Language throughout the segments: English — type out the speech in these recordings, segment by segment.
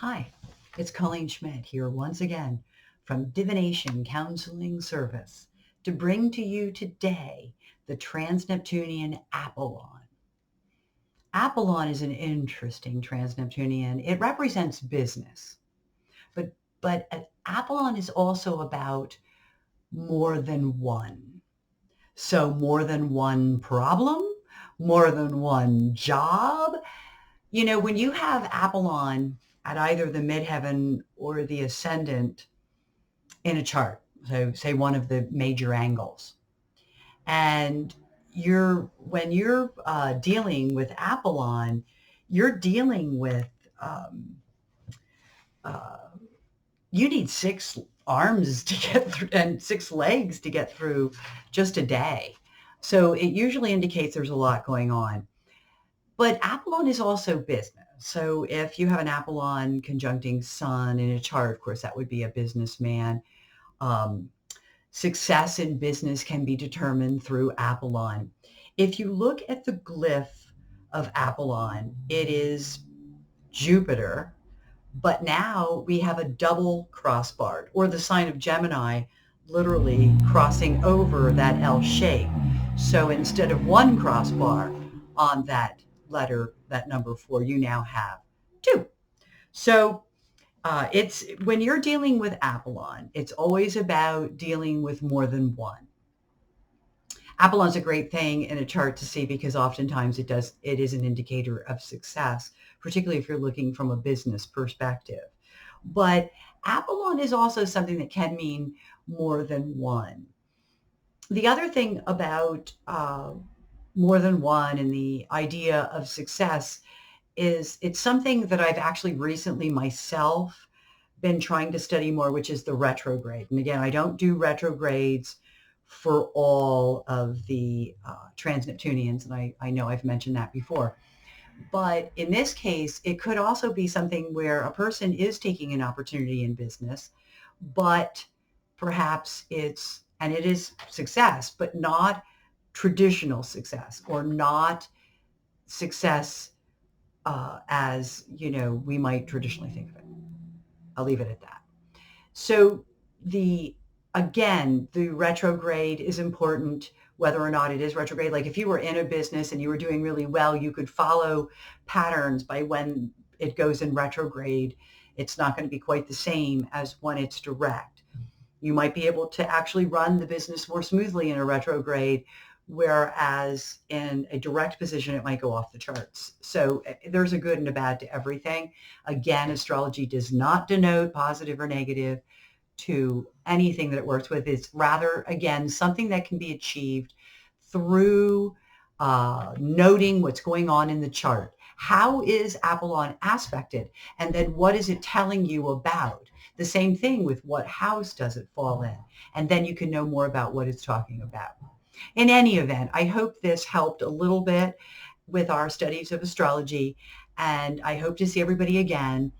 Hi, it's Colleen Schmidt here once again from Divination Counseling Service to bring to you today the Trans-Neptunian Apollon. Apollon is an interesting Trans-Neptunian. It represents business, but Apollon is also about more than one. So more than one problem, more than one job. When you have Apollon at either the midheaven or the ascendant in a chart, so say one of the major angles, and when you're dealing with Apollon, you're dealing with uh, you need six arms to get through and six legs to get through just a day. So it usually indicates there's a lot going on. But Apollon is also business. So if you have an Apollon conjuncting Sun in a chart, of course, that would be a businessman. Um, Success in business can be determined through Apollon. If you look at the glyph of Apollon, it is Jupiter, but now we have a double crossbar, or the sign of Gemini literally crossing over that L shape. So instead of one crossbar on that letter, that number 4, you now have 2. So it's when you're dealing with Apollon, it's always about dealing with more than one. Apollon's a great thing in a chart to see because oftentimes it is an indicator of success, particularly if you're looking from a business perspective. But Apollon is also something that can mean more than one. The other thing about more than one and the idea of success is it's something that I've actually recently myself been trying to study more, which is the retrograde. And again, I don't do retrogrades for all of the trans-Neptunians, and I know I've mentioned that before. But in this case, it could also be something where a person is taking an opportunity in business, but perhaps it is success, but not traditional success, or not success as, we might traditionally think of it. I'll leave it at that. So the retrograde is important, whether or not it is retrograde. Like if you were in a business and you were doing really well, you could follow patterns by when it goes in retrograde. It's not going to be quite the same as when it's direct. You might be able to actually run the business more smoothly in a retrograde, whereas in a direct position, it might go off the charts. So there's a good and a bad to everything. Again, astrology does not denote positive or negative to anything that it works with. It's rather, again, something that can be achieved through noting what's going on in the chart. How is Apollon aspected? And then what is it telling you about? The same thing with what house does it fall in? And then you can know more about what it's talking about. In any event, I hope this helped a little bit with our studies of astrology, and I hope to see everybody again.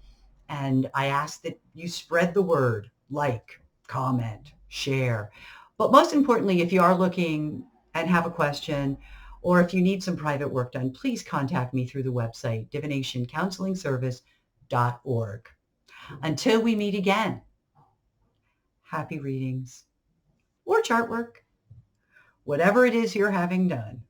And I ask that you spread the word, like, comment, share. But most importantly, if you are looking and have a question, or if you need some private work done, please contact me through the website, divinationcounselingservice.org. Until we meet again, happy readings or chart work, whatever it is you're having done.